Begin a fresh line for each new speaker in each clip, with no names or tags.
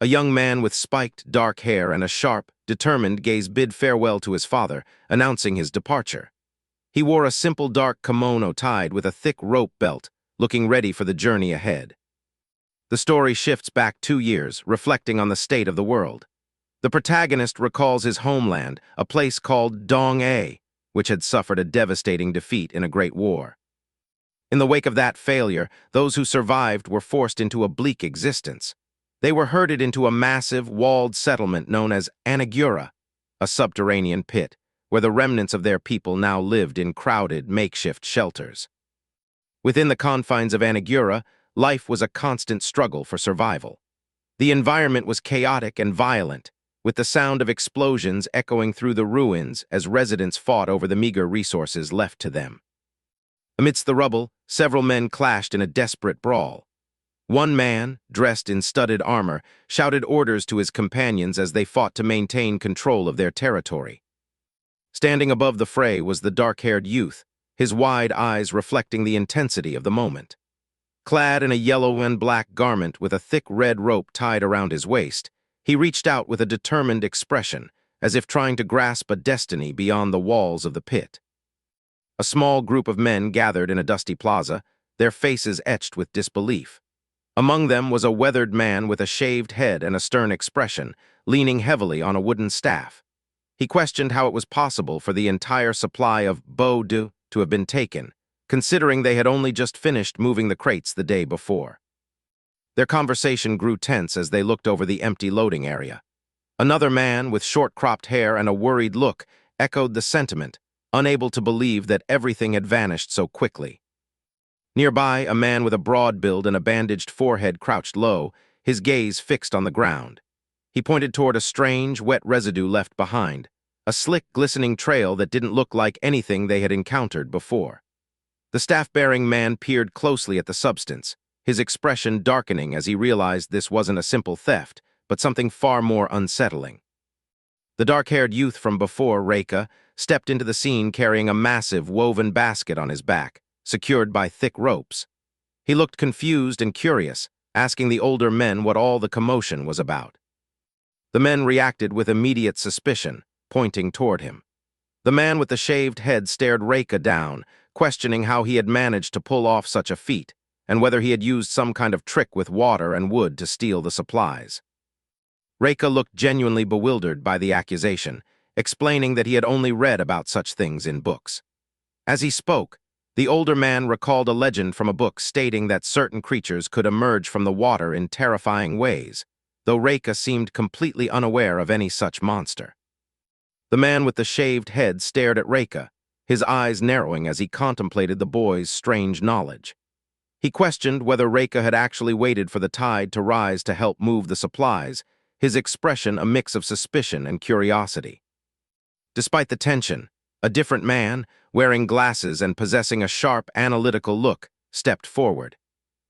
A young man with spiked, dark hair and a sharp, determined gaze bid farewell to his father, announcing his departure. He wore a simple dark kimono tied with a thick rope belt, looking ready for the journey ahead. The story shifts back 2 years, reflecting on the state of the world. The protagonist recalls his homeland, a place called Dong-A, which had suffered a devastating defeat in a great war. In the wake of that failure, those who survived were forced into a bleak existence. They were herded into a massive, walled settlement known as Anagura, a subterranean pit, where the remnants of their people now lived in crowded, makeshift shelters. Within the confines of Anagura, life was a constant struggle for survival. The environment was chaotic and violent, with the sound of explosions echoing through the ruins as residents fought over the meager resources left to them. Amidst the rubble, several men clashed in a desperate brawl. One man, dressed in studded armor, shouted orders to his companions as they fought to maintain control of their territory. Standing above the fray was the dark-haired youth, his wide eyes reflecting the intensity of the moment. Clad in a yellow and black garment with a thick red rope tied around his waist, he reached out with a determined expression, as if trying to grasp a destiny beyond the walls of the pit. A small group of men gathered in a dusty plaza, their faces etched with disbelief. Among them was a weathered man with a shaved head and a stern expression, leaning heavily on a wooden staff. He questioned how it was possible for the entire supply of Bo-Du to have been taken, considering they had only just finished moving the crates the day before. Their conversation grew tense as they looked over the empty loading area. Another man with short-cropped hair and a worried look echoed the sentiment, unable to believe that everything had vanished so quickly. Nearby, a man with a broad build and a bandaged forehead crouched low, his gaze fixed on the ground. He pointed toward a strange, wet residue left behind, a slick, glistening trail that didn't look like anything they had encountered before. The staff-bearing man peered closely at the substance, his expression darkening as he realized this wasn't a simple theft, but something far more unsettling. The dark-haired youth from before, Reika, stepped into the scene carrying a massive woven basket on his back, secured by thick ropes. He looked confused and curious, asking the older men what all the commotion was about. The men reacted with immediate suspicion, pointing toward him. The man with the shaved head stared Reika down, questioning how he had managed to pull off such a feat, and whether he had used some kind of trick with water and wood to steal the supplies. Reika looked genuinely bewildered by the accusation, explaining that he had only read about such things in books. As he spoke, the older man recalled a legend from a book stating that certain creatures could emerge from the water in terrifying ways, though Reika seemed completely unaware of any such monster. The man with the shaved head stared at Reika, his eyes narrowing as he contemplated the boy's strange knowledge. He questioned whether Reika had actually waited for the tide to rise to help move the supplies, his expression a mix of suspicion and curiosity. Despite the tension, a different man, wearing glasses and possessing a sharp, analytical look, stepped forward.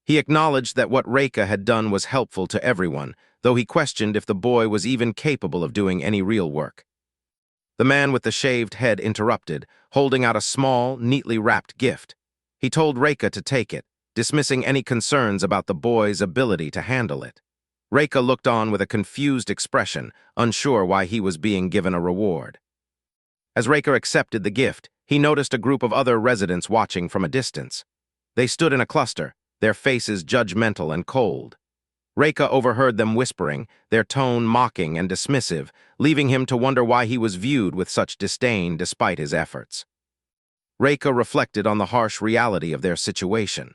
He acknowledged that what Reika had done was helpful to everyone, though he questioned if the boy was even capable of doing any real work. The man with the shaved head interrupted, holding out a small, neatly wrapped gift. He told Reika to take it, dismissing any concerns about the boy's ability to handle it. Reika looked on with a confused expression, unsure why he was being given a reward. As Reika accepted the gift, he noticed a group of other residents watching from a distance. They stood in a cluster, their faces judgmental and cold. Reika overheard them whispering, their tone mocking and dismissive, leaving him to wonder why he was viewed with such disdain despite his efforts. Reika reflected on the harsh reality of their situation.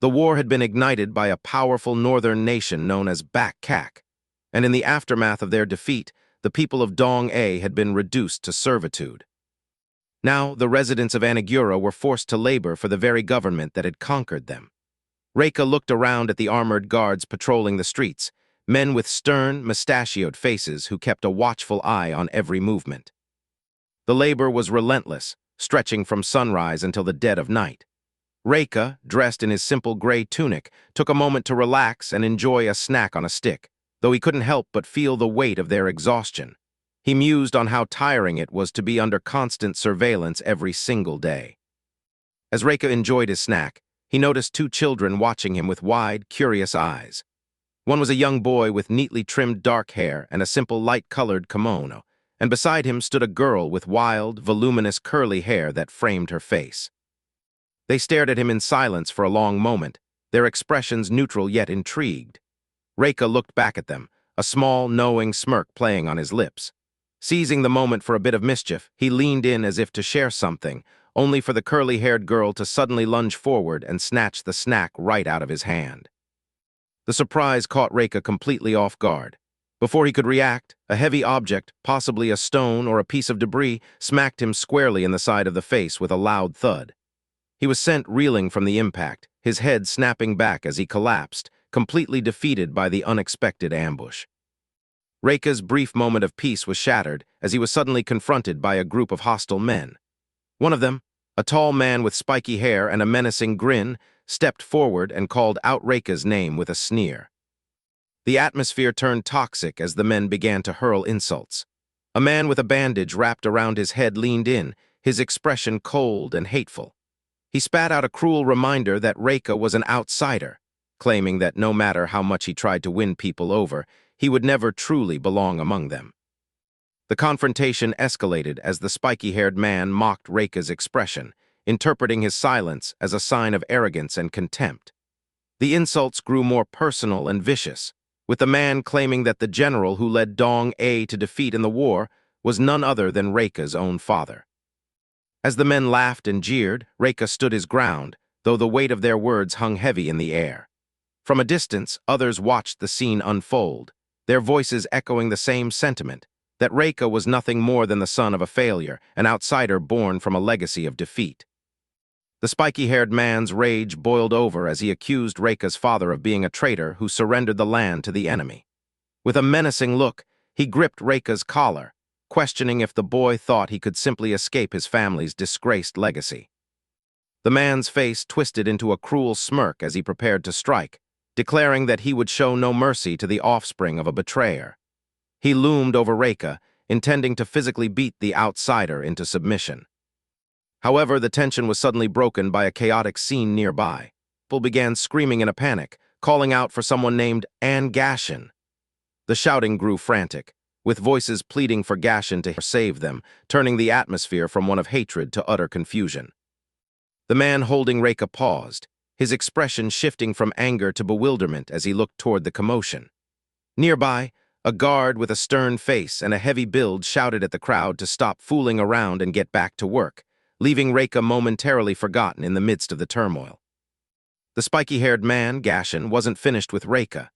The war had been ignited by a powerful northern nation known as Bak-Kak, and in the aftermath of their defeat, the people of Dong-A had been reduced to servitude. Now, the residents of Anagura were forced to labor for the very government that had conquered them. Reika looked around at the armored guards patrolling the streets, men with stern, mustachioed faces who kept a watchful eye on every movement. The labor was relentless, stretching from sunrise until the dead of night. Reika, dressed in his simple gray tunic, took a moment to relax and enjoy a snack on a stick, though he couldn't help but feel the weight of their exhaustion. He mused on how tiring it was to be under constant surveillance every single day. As Reika enjoyed his snack, he noticed two children watching him with wide, curious eyes. One was a young boy with neatly trimmed dark hair and a simple light-colored kimono, and beside him stood a girl with wild, voluminous curly hair that framed her face. They stared at him in silence for a long moment, their expressions neutral yet intrigued. Reika looked back at them, a small, knowing smirk playing on his lips. Seizing the moment for a bit of mischief, he leaned in as if to share something, only for the curly-haired girl to suddenly lunge forward and snatch the snack right out of his hand. The surprise caught Reika completely off guard. Before he could react, a heavy object, possibly a stone or a piece of debris, smacked him squarely in the side of the face with a loud thud. He was sent reeling from the impact, his head snapping back as he collapsed, completely defeated by the unexpected ambush. Reika's brief moment of peace was shattered as he was suddenly confronted by a group of hostile men. One of them, a tall man with spiky hair and a menacing grin, stepped forward and called out Reika's name with a sneer. The atmosphere turned toxic as the men began to hurl insults. A man with a bandage wrapped around his head leaned in, his expression cold and hateful. He spat out a cruel reminder that Reika was an outsider, claiming that no matter how much he tried to win people over, he would never truly belong among them. The confrontation escalated as the spiky-haired man mocked Reika's expression, interpreting his silence as a sign of arrogance and contempt. The insults grew more personal and vicious, with the man claiming that the general who led Dong A to defeat in the war was none other than Reika's own father. As the men laughed and jeered, Reika stood his ground, though the weight of their words hung heavy in the air. From a distance, others watched the scene unfold, their voices echoing the same sentiment, that Reika was nothing more than the son of a failure, an outsider born from a legacy of defeat. The spiky-haired man's rage boiled over as he accused Reika's father of being a traitor who surrendered the land to the enemy. With a menacing look, he gripped Reika's collar, questioning if the boy thought he could simply escape his family's disgraced legacy. The man's face twisted into a cruel smirk as he prepared to strike, declaring that he would show no mercy to the offspring of a betrayer. He loomed over Reika, intending to physically beat the outsider into submission. However, the tension was suddenly broken by a chaotic scene nearby. People began screaming in a panic, calling out for someone named Anne Gashin. The shouting grew frantic, with voices pleading for Gashin to save them, turning the atmosphere from one of hatred to utter confusion. The man holding Reika paused, his expression shifting from anger to bewilderment as he looked toward the commotion. Nearby, a guard with a stern face and a heavy build shouted at the crowd to stop fooling around and get back to work, leaving Reika momentarily forgotten in the midst of the turmoil. The spiky-haired man, Gashin, wasn't finished with Reika.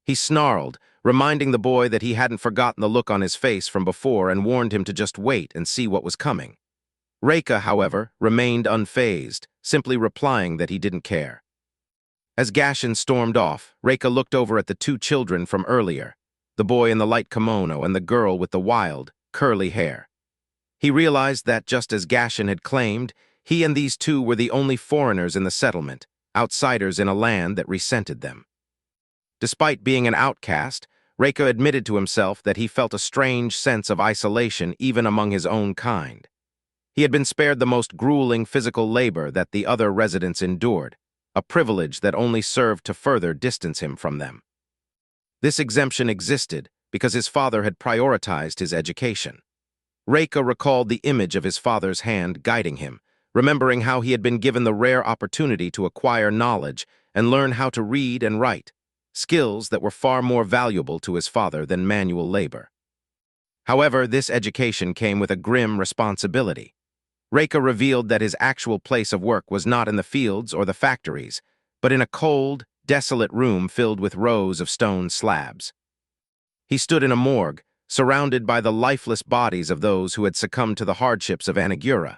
He snarled, reminding the boy that he hadn't forgotten the look on his face from before and warned him to just wait and see what was coming. Reika, however, remained unfazed, simply replying that he didn't care. As Gashin stormed off, Reika looked over at the two children from earlier, the boy in the light kimono and the girl with the wild, curly hair. He realized that, just as Gashin had claimed, he and these two were the only foreigners in the settlement, outsiders in a land that resented them. Despite being an outcast, Reika admitted to himself that he felt a strange sense of isolation even among his own kind. He had been spared the most grueling physical labor that the other residents endured, a privilege that only served to further distance him from them. This exemption existed because his father had prioritized his education. Reika recalled the image of his father's hand guiding him, remembering how he had been given the rare opportunity to acquire knowledge and learn how to read and write, skills that were far more valuable to his father than manual labor. However, this education came with a grim responsibility. Reika revealed that his actual place of work was not in the fields or the factories, but in a cold, desolate room filled with rows of stone slabs. He stood in a morgue, surrounded by the lifeless bodies of those who had succumbed to the hardships of Anagura.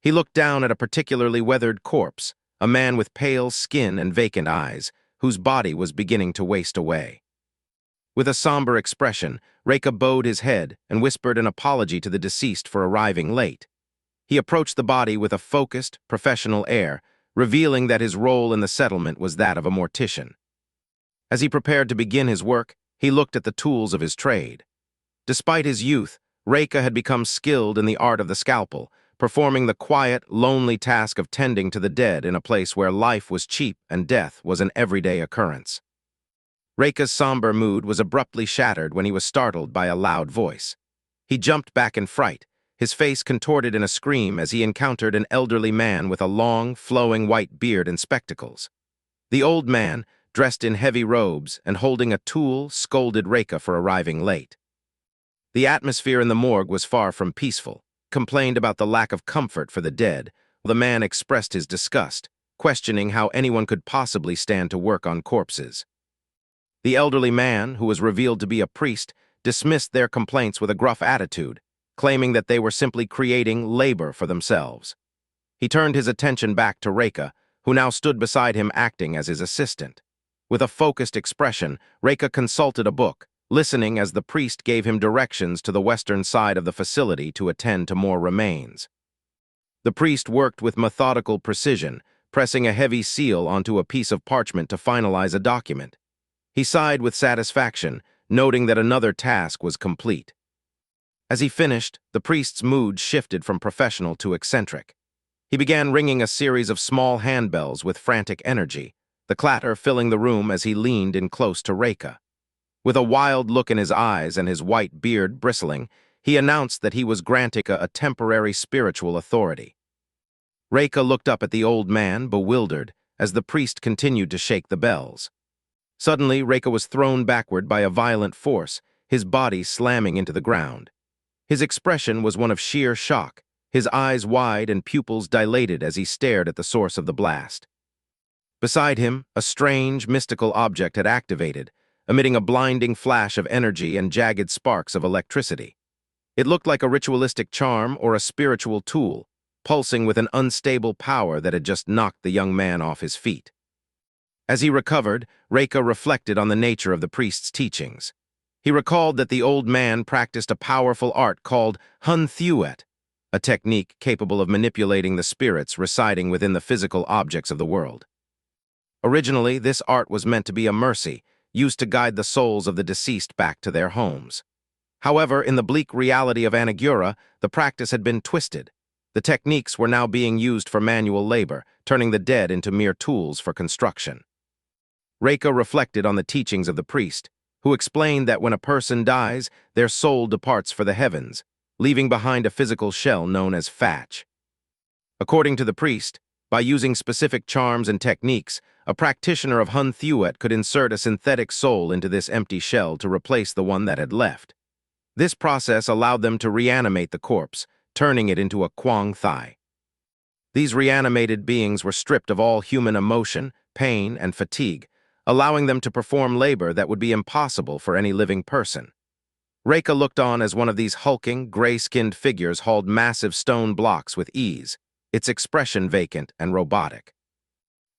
He looked down at a particularly weathered corpse, a man with pale skin and vacant eyes, whose body was beginning to waste away. With a somber expression, Reika bowed his head and whispered an apology to the deceased for arriving late. He approached the body with a focused, professional air, revealing that his role in the settlement was that of a mortician. As he prepared to begin his work, he looked at the tools of his trade. Despite his youth, Reika had become skilled in the art of the scalpel, performing the quiet, lonely task of tending to the dead in a place where life was cheap and death was an everyday occurrence. Reika's somber mood was abruptly shattered when he was startled by a loud voice. He jumped back in fright, his face contorted in a scream as he encountered an elderly man with a long, flowing white beard and spectacles. The old man, dressed in heavy robes and holding a tool, scolded Reika for arriving late. The atmosphere in the morgue was far from peaceful, complained about the lack of comfort for the dead. The man expressed his disgust, questioning how anyone could possibly stand to work on corpses. The elderly man, who was revealed to be a priest, dismissed their complaints with a gruff attitude, claiming that they were simply creating labor for themselves. He turned his attention back to Reika, who now stood beside him acting as his assistant. With a focused expression, Reika consulted a book, listening as the priest gave him directions to the western side of the facility to attend to more remains. The priest worked with methodical precision, pressing a heavy seal onto a piece of parchment to finalize a document. He sighed with satisfaction, noting that another task was complete. As he finished, the priest's mood shifted from professional to eccentric. He began ringing a series of small handbells with frantic energy, the clatter filling the room as he leaned in close to Reika. With a wild look in his eyes and his white beard bristling, he announced that he was granting a temporary spiritual authority. Reika looked up at the old man, bewildered, as the priest continued to shake the bells. Suddenly, Reika was thrown backward by a violent force, his body slamming into the ground. His expression was one of sheer shock, his eyes wide and pupils dilated as he stared at the source of the blast. Beside him, a strange, mystical object had activated, emitting a blinding flash of energy and jagged sparks of electricity. It looked like a ritualistic charm or a spiritual tool, pulsing with an unstable power that had just knocked the young man off his feet. As he recovered, Reika reflected on the nature of the priest's teachings. He recalled that the old man practiced a powerful art called Hun Thuet, a technique capable of manipulating the spirits residing within the physical objects of the world. Originally, this art was meant to be a mercy, used to guide the souls of the deceased back to their homes. However, in the bleak reality of Anagura, the practice had been twisted. The techniques were now being used for manual labor, turning the dead into mere tools for construction. Reika reflected on the teachings of the priest, who explained that when a person dies, their soul departs for the heavens, leaving behind a physical shell known as Fatch. According to the priest, by using specific charms and techniques, a practitioner of Hun Thuet could insert a synthetic soul into this empty shell to replace the one that had left. This process allowed them to reanimate the corpse, turning it into a Quang Thai. These reanimated beings were stripped of all human emotion, pain, and fatigue, allowing them to perform labor that would be impossible for any living person. Reika looked on as one of these hulking, gray-skinned figures hauled massive stone blocks with ease, its expression vacant and robotic.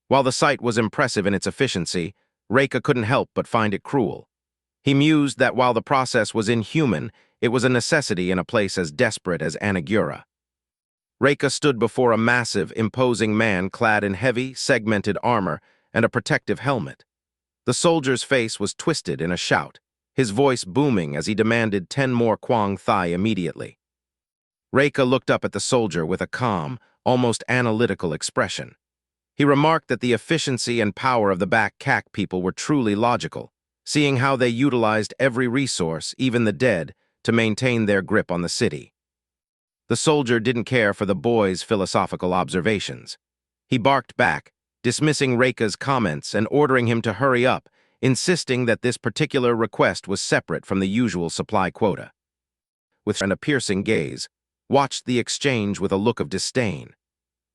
While the sight was impressive in its efficiency, Reika couldn't help but find it cruel. He mused that while the process was inhuman, it was a necessity in a place as desperate as Anagura. Reika stood before a massive, imposing man clad in heavy, segmented armor and a protective helmet. The soldier's face was twisted in a shout, his voice booming as he demanded 10 more Quang Thai immediately. Reika looked up at the soldier with a calm, almost analytical expression. He remarked that the efficiency and power of the Bak Kak people were truly logical, seeing how they utilized every resource, even the dead, to maintain their grip on the city. The soldier didn't care for the boy's philosophical observations. He barked back, dismissing Reika's comments and ordering him to hurry up, insisting that this particular request was separate from the usual supply quota. With a piercing gaze, watched the exchange with a look of disdain.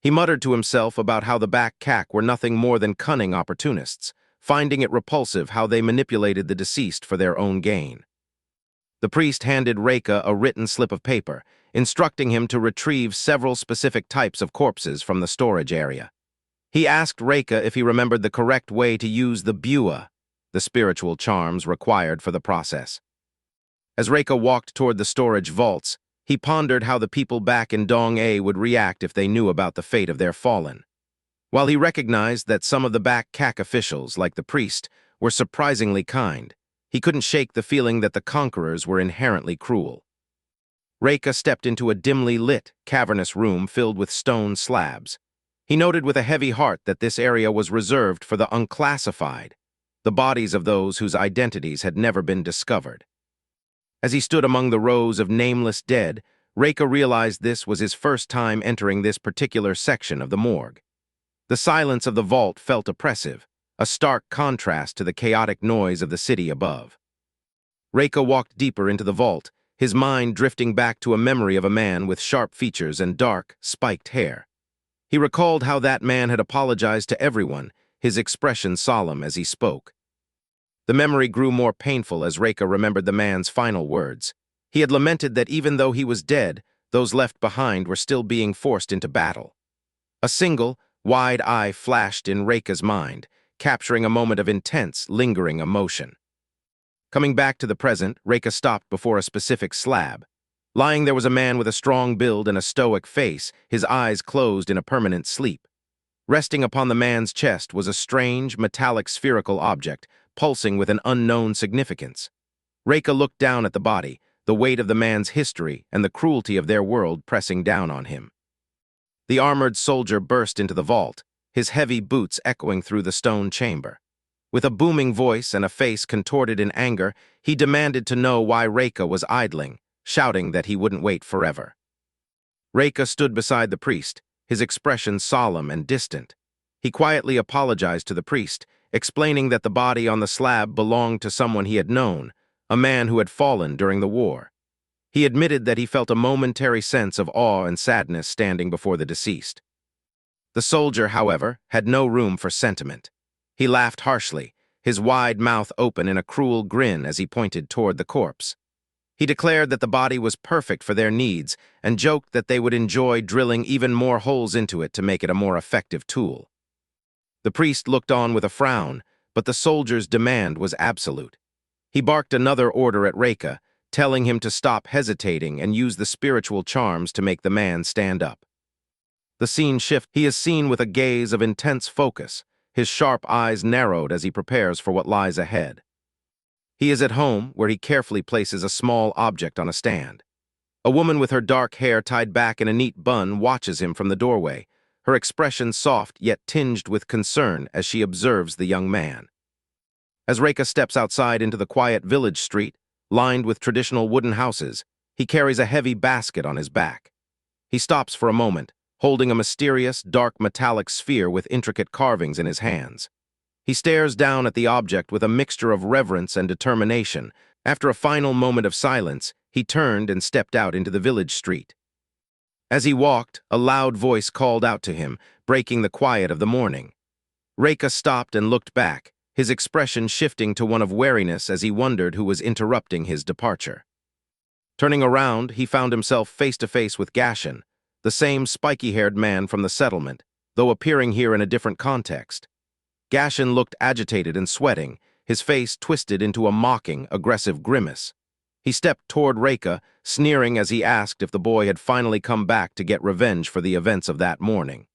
He muttered to himself about how the Bak Kak were nothing more than cunning opportunists, finding it repulsive how they manipulated the deceased for their own gain. The priest handed Reika a written slip of paper, instructing him to retrieve several specific types of corpses from the storage area. He asked Reika if he remembered the correct way to use the bua, the spiritual charms required for the process. As Reika walked toward the storage vaults, he pondered how the people back in Dong-A would react if they knew about the fate of their fallen. While he recognized that some of the Bak Kak officials, like the priest, were surprisingly kind, he couldn't shake the feeling that the conquerors were inherently cruel. Reika stepped into a dimly lit, cavernous room filled with stone slabs. He noted with a heavy heart that this area was reserved for the unclassified. the bodies of those whose identities had never been discovered. As he stood among the rows of nameless dead, Reika realized this was his first time entering this particular section of the morgue. The silence of the vault felt oppressive, a stark contrast to the chaotic noise of the city above. Reika walked deeper into the vault, his mind drifting back to a memory of a man with sharp features and dark, spiked hair. He recalled how that man had apologized to everyone, his expression solemn as he spoke. The memory grew more painful as Reika remembered the man's final words. He had lamented that even though he was dead, those left behind were still being forced into battle. A single, wide eye flashed in Reika's mind, capturing a moment of intense, lingering emotion. Coming back to the present, Reika stopped before a specific slab. Lying there was a man with a strong build and a stoic face, his eyes closed in a permanent sleep. Resting upon the man's chest was a strange, metallic spherical object, pulsing with an unknown significance. Reika looked down at the body, the weight of the man's history and the cruelty of their world pressing down on him. The armored soldier burst into the vault, his heavy boots echoing through the stone chamber. With a booming voice and a face contorted in anger, he demanded to know why Reika was idling, shouting that he wouldn't wait forever. Reika stood beside the priest, his expression solemn and distant. He quietly apologized to the priest, explaining that the body on the slab belonged to someone he had known, a man who had fallen during the war. He admitted that he felt a momentary sense of awe and sadness standing before the deceased. The soldier, however, had no room for sentiment. He laughed harshly, his wide mouth open in a cruel grin as he pointed toward the corpse. He declared that the body was perfect for their needs and joked that they would enjoy drilling even more holes into it to make it a more effective tool. The priest looked on with a frown, but the soldier's demand was absolute. He barked another order at Reika, telling him to stop hesitating and use the spiritual charms to make the man stand up. The scene shifts. He is seen with a gaze of intense focus, his sharp eyes narrowed as he prepares for what lies ahead. He is at home, where he carefully places a small object on a stand. A woman with her dark hair tied back in a neat bun watches him from the doorway, her expression soft yet tinged with concern as she observes the young man. As Reika steps outside into the quiet village street, lined with traditional wooden houses, he carries a heavy basket on his back. He stops for a moment, holding a mysterious, dark metallic sphere with intricate carvings in his hands. He stares down at the object with a mixture of reverence and determination. After a final moment of silence, he turned and stepped out into the village street. As he walked, a loud voice called out to him, breaking the quiet of the morning. Reika stopped and looked back, his expression shifting to one of wariness as he wondered who was interrupting his departure. Turning around, he found himself face to face with Gashin, the same spiky-haired man from the settlement, though appearing here in a different context. Gashin looked agitated and sweating, his face twisted into a mocking, aggressive grimace. He stepped toward Reika, sneering as he asked if the boy had finally come back to get revenge for the events of that morning.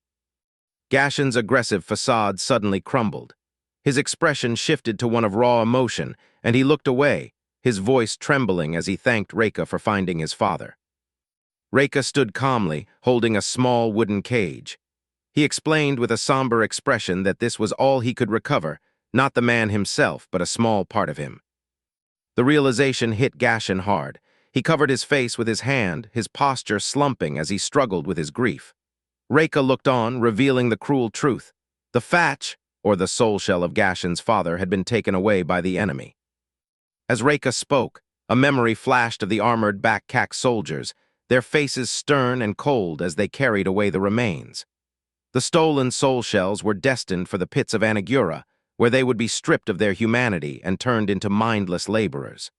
Gashin's aggressive facade suddenly crumbled. His expression shifted to one of raw emotion, and he looked away, his voice trembling as he thanked Reika for finding his father. Reika stood calmly, holding a small wooden cage. He explained with a somber expression that this was all he could recover, not the man himself, but a small part of him. The realization hit Gashin hard. He covered his face with his hand, his posture slumping as he struggled with his grief. Reika looked on, revealing the cruel truth. The Fatch, or the soul shell of Gashin's father, had been taken away by the enemy. As Reika spoke, a memory flashed of the armored Back-Kak soldiers, their faces stern and cold as they carried away the remains. The stolen soul shells were destined for the pits of Anagura, where they would be stripped of their humanity and turned into mindless laborers.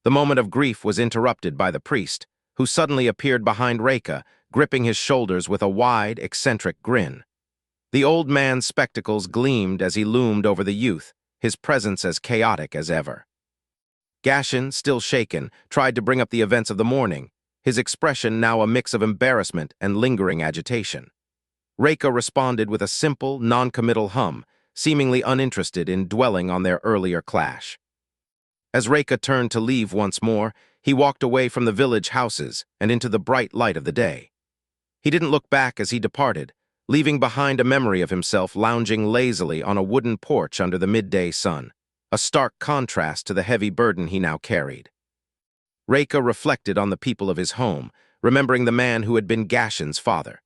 The moment of grief was interrupted by the priest, who suddenly appeared behind Reika, gripping his shoulders with a wide, eccentric grin. The old man's spectacles gleamed as he loomed over the youth, his presence as chaotic as ever. Gashin, still shaken, tried to bring up the events of the morning, his expression now a mix of embarrassment and lingering agitation. Reika responded with a simple, non-committal hum, seemingly uninterested in dwelling on their earlier clash. As Reika turned to leave once more, he walked away from the village houses and into the bright light of the day. He didn't look back as he departed, leaving behind a memory of himself lounging lazily on a wooden porch under the midday sun, a stark contrast to the heavy burden he now carried. Reka reflected on the people of his home, remembering the man who had been Gashen's father.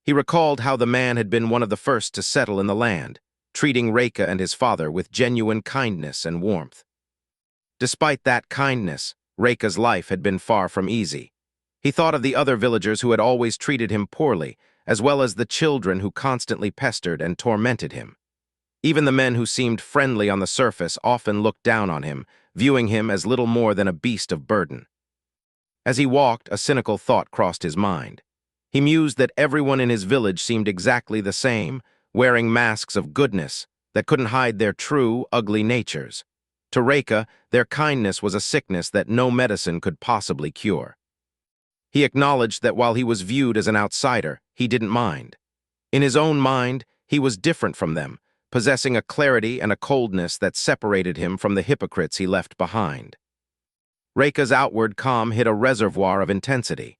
He recalled how the man had been one of the first to settle in the land, treating Reka and his father with genuine kindness and warmth. Despite that kindness, Reka's life had been far from easy. He thought of the other villagers who had always treated him poorly, as well as the children who constantly pestered and tormented him. Even the men who seemed friendly on the surface often looked down on him, viewing him as little more than a beast of burden. As he walked, a cynical thought crossed his mind. He mused that everyone in his village seemed exactly the same, wearing masks of goodness that couldn't hide their true, ugly natures. To Reka, their kindness was a sickness that no medicine could possibly cure. He acknowledged that while he was viewed as an outsider, he didn't mind. In his own mind, he was different from them, possessing a clarity and a coldness that separated him from the hypocrites he left behind. Reka's outward calm hit a reservoir of intensity.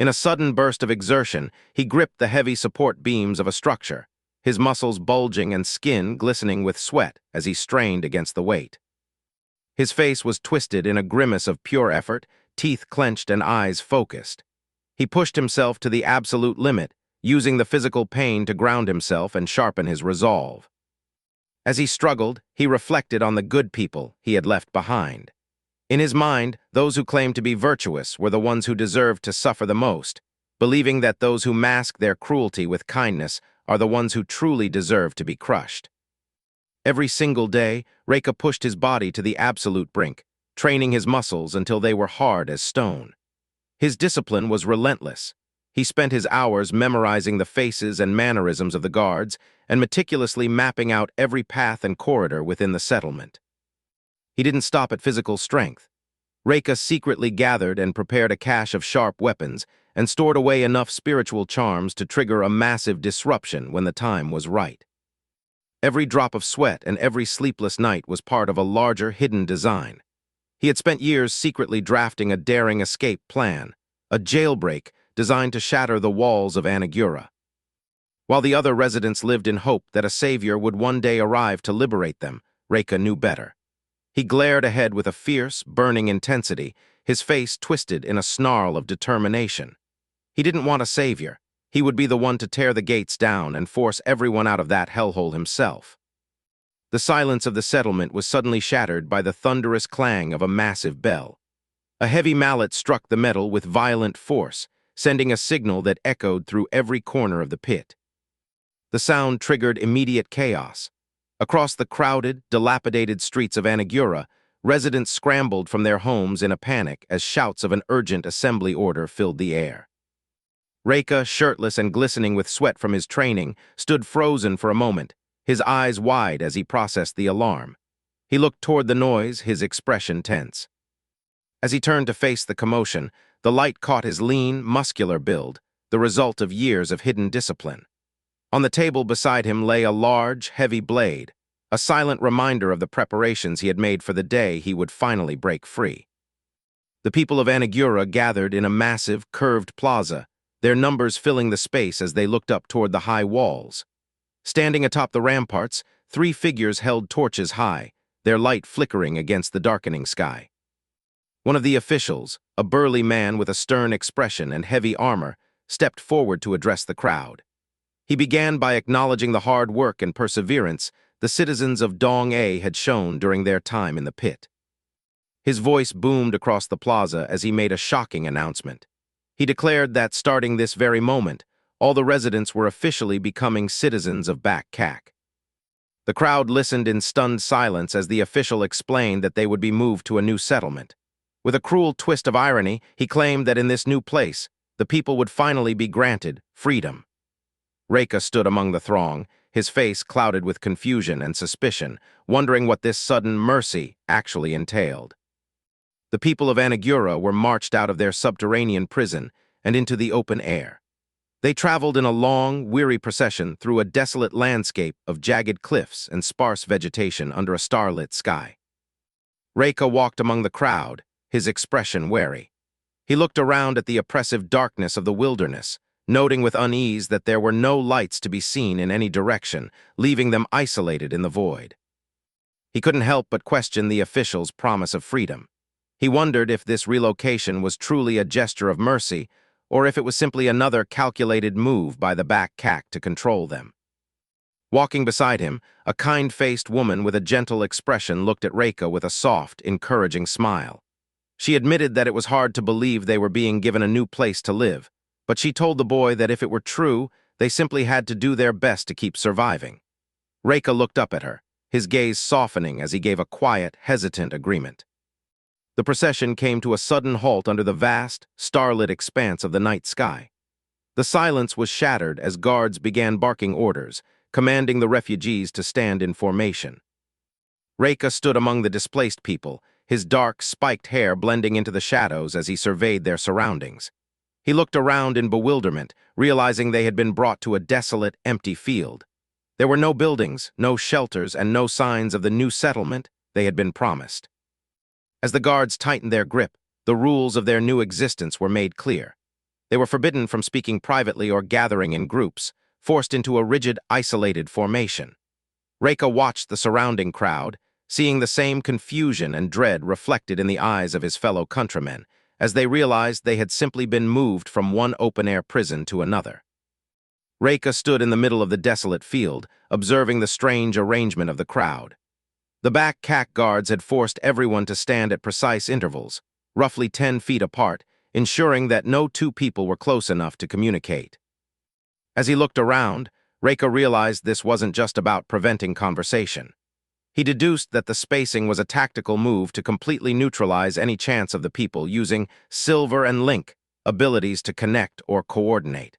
In a sudden burst of exertion, he gripped the heavy support beams of a structure, his muscles bulging and skin glistening with sweat as he strained against the weight. His face was twisted in a grimace of pure effort, teeth clenched and eyes focused. He pushed himself to the absolute limit, using the physical pain to ground himself and sharpen his resolve. As he struggled, he reflected on the good people he had left behind. In his mind, those who claimed to be virtuous were the ones who deserved to suffer the most, believing that those who mask their cruelty with kindness are the ones who truly deserve to be crushed. Every single day, Reka pushed his body to the absolute brink, training his muscles until they were hard as stone. His discipline was relentless. He spent his hours memorizing the faces and mannerisms of the guards and meticulously mapping out every path and corridor within the settlement. He didn't stop at physical strength. Reka secretly gathered and prepared a cache of sharp weapons and stored away enough spiritual charms to trigger a massive disruption when the time was right. Every drop of sweat and every sleepless night was part of a larger hidden design. He had spent years secretly drafting a daring escape plan, a jailbreak designed to shatter the walls of Anagura. While the other residents lived in hope that a savior would one day arrive to liberate them, Reka knew better. He glared ahead with a fierce, burning intensity, his face twisted in a snarl of determination. He didn't want a savior. He would be the one to tear the gates down and force everyone out of that hellhole himself. The silence of the settlement was suddenly shattered by the thunderous clang of a massive bell. A heavy mallet struck the metal with violent force, sending a signal that echoed through every corner of the pit. The sound triggered immediate chaos. Across the crowded, dilapidated streets of Anagura, residents scrambled from their homes in a panic as shouts of an urgent assembly order filled the air. Reka, shirtless and glistening with sweat from his training, stood frozen for a moment, his eyes wide as he processed the alarm. He looked toward the noise, his expression tense. As he turned to face the commotion, the light caught his lean, muscular build, the result of years of hidden discipline. On the table beside him lay a large, heavy blade, a silent reminder of the preparations he had made for the day he would finally break free. The people of Anagura gathered in a massive, curved plaza, their numbers filling the space as they looked up toward the high walls. Standing atop the ramparts, 3 figures held torches high, their light flickering against the darkening sky. One of the officials, a burly man with a stern expression and heavy armor, stepped forward to address the crowd. He began by acknowledging the hard work and perseverance the citizens of Dong-A had shown during their time in the pit. His voice boomed across the plaza as he made a shocking announcement. He declared that starting this very moment, all the residents were officially becoming citizens of Bak-Kak. The crowd listened in stunned silence as the official explained that they would be moved to a new settlement. With a cruel twist of irony, he claimed that in this new place, the people would finally be granted freedom. Reka stood among the throng, his face clouded with confusion and suspicion, wondering what this sudden mercy actually entailed. The people of Anagura were marched out of their subterranean prison and into the open air. They traveled in a long, weary procession through a desolate landscape of jagged cliffs and sparse vegetation under a starlit sky. Reka walked among the crowd, his expression wary. He looked around at the oppressive darkness of the wilderness, noting with unease that there were no lights to be seen in any direction, leaving them isolated in the void. He couldn't help but question the officials' promise of freedom. He wondered if this relocation was truly a gesture of mercy, or if it was simply another calculated move by the Bak-Kak to control them. Walking beside him, a kind-faced woman with a gentle expression looked at Reika with a soft, encouraging smile. She admitted that it was hard to believe they were being given a new place to live, but she told the boy that if it were true, they simply had to do their best to keep surviving. Reika looked up at her, his gaze softening as he gave a quiet, hesitant agreement. The procession came to a sudden halt under the vast, starlit expanse of the night sky. The silence was shattered as guards began barking orders, commanding the refugees to stand in formation. Reika stood among the displaced people, his dark, spiked hair blending into the shadows as he surveyed their surroundings. He looked around in bewilderment, realizing they had been brought to a desolate, empty field. There were no buildings, no shelters, and no signs of the new settlement they had been promised. As the guards tightened their grip, the rules of their new existence were made clear. They were forbidden from speaking privately or gathering in groups, forced into a rigid, isolated formation. Reika watched the surrounding crowd, seeing the same confusion and dread reflected in the eyes of his fellow countrymen, as they realized they had simply been moved from one open-air prison to another. Reika stood in the middle of the desolate field, observing the strange arrangement of the crowd. The Bak-Kak guards had forced everyone to stand at precise intervals, roughly 10 feet apart, ensuring that no two people were close enough to communicate. As he looked around, Reika realized this wasn't just about preventing conversation. He deduced that the spacing was a tactical move to completely neutralize any chance of the people using Silver and Link abilities to connect or coordinate.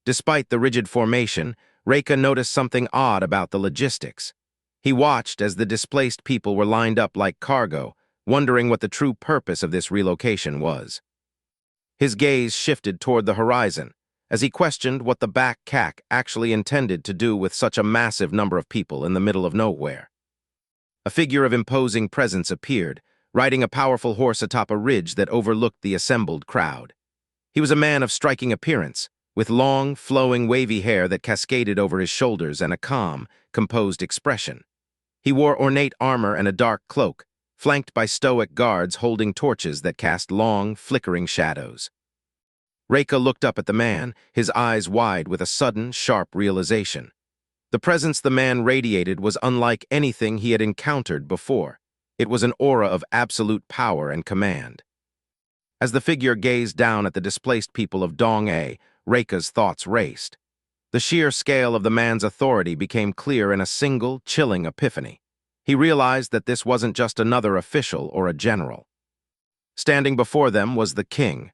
Despite the rigid formation, Reika noticed something odd about the logistics. He watched as the displaced people were lined up like cargo, wondering what the true purpose of this relocation was. His gaze shifted toward the horizon, as he questioned what the Bak-Kak actually intended to do with such a massive number of people in the middle of nowhere. A figure of imposing presence appeared, riding a powerful horse atop a ridge that overlooked the assembled crowd. He was a man of striking appearance, with long, flowing, wavy hair that cascaded over his shoulders and a calm, composed expression. He wore ornate armor and a dark cloak, flanked by stoic guards holding torches that cast long, flickering shadows. Reika looked up at the man, his eyes wide with a sudden, sharp realization. The presence the man radiated was unlike anything he had encountered before. It was an aura of absolute power and command. As the figure gazed down at the displaced people of Dong-A, Reika's thoughts raced. The sheer scale of the man's authority became clear in a single, chilling epiphany. He realized that this wasn't just another official or a general. Standing before them was the king.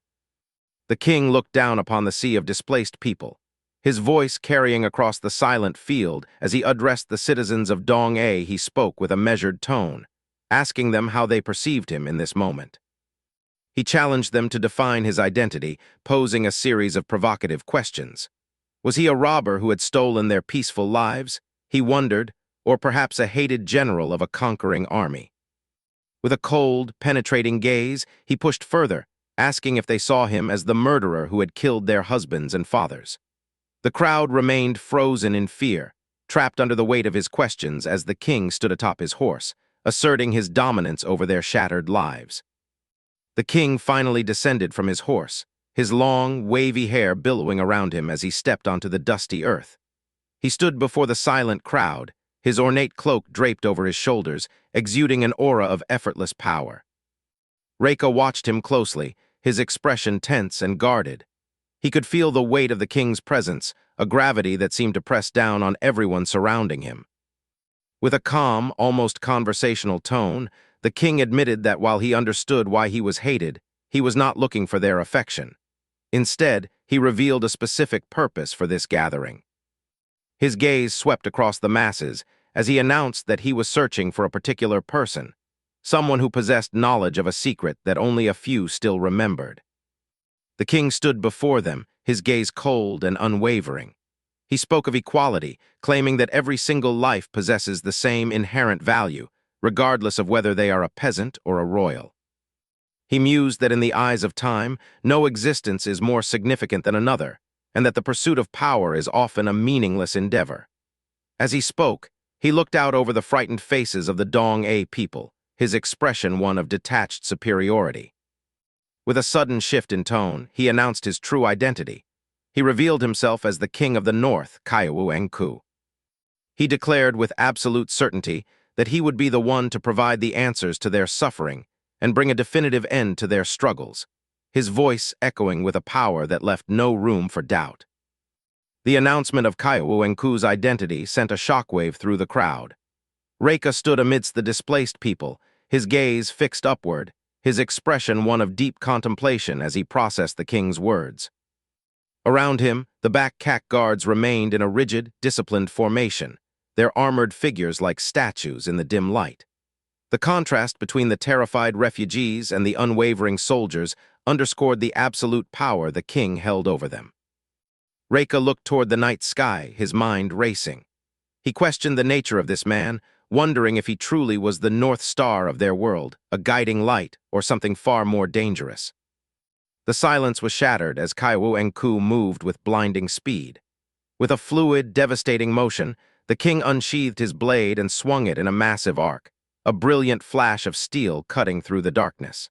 The king looked down upon the sea of displaced people, his voice carrying across the silent field as he addressed the citizens of Dong-A. He spoke with a measured tone, asking them how they perceived him in this moment. He challenged them to define his identity, posing a series of provocative questions. Was he a robber who had stolen their peaceful lives? He wondered, or perhaps a hated general of a conquering army. With a cold, penetrating gaze, he pushed further, asking if they saw him as the murderer who had killed their husbands and fathers. The crowd remained frozen in fear, trapped under the weight of his questions as the king stood atop his horse, asserting his dominance over their shattered lives. The king finally descended from his horse, his long, wavy hair billowing around him as he stepped onto the dusty earth. He stood before the silent crowd, his ornate cloak draped over his shoulders, exuding an aura of effortless power. Reika watched him closely, his expression tense and guarded. He could feel the weight of the king's presence, a gravity that seemed to press down on everyone surrounding him. With a calm, almost conversational tone, the king admitted that while he understood why he was hated, he was not looking for their affection. Instead, he revealed a specific purpose for this gathering. His gaze swept across the masses as he announced that he was searching for a particular person, someone who possessed knowledge of a secret that only a few still remembered. The king stood before them, his gaze cold and unwavering. He spoke of equality, claiming that every single life possesses the same inherent value, regardless of whether they are a peasant or a royal. He mused that in the eyes of time, no existence is more significant than another, and that the pursuit of power is often a meaningless endeavor. As he spoke, he looked out over the frightened faces of the Dong-A people, his expression one of detached superiority. With a sudden shift in tone, he announced his true identity. He revealed himself as the King of the North, Kaiwu Enku. He declared with absolute certainty that he would be the one to provide the answers to their suffering and bring a definitive end to their struggles, his voice echoing with a power that left no room for doubt. The announcement of Kaiwu Enku's identity sent a shockwave through the crowd. Reika stood amidst the displaced people, his gaze fixed upward, his expression one of deep contemplation as he processed the king's words. Around him, the back Kak guards remained in a rigid, disciplined formation, their armored figures like statues in the dim light. The contrast between the terrified refugees and the unwavering soldiers underscored the absolute power the king held over them. Reika looked toward the night sky, his mind racing. He questioned the nature of this man, wondering if he truly was the North Star of their world, a guiding light, or something far more dangerous. The silence was shattered as Kaiwu Enku moved with blinding speed. With a fluid, devastating motion, the king unsheathed his blade and swung it in a massive arc, a brilliant flash of steel cutting through the darkness.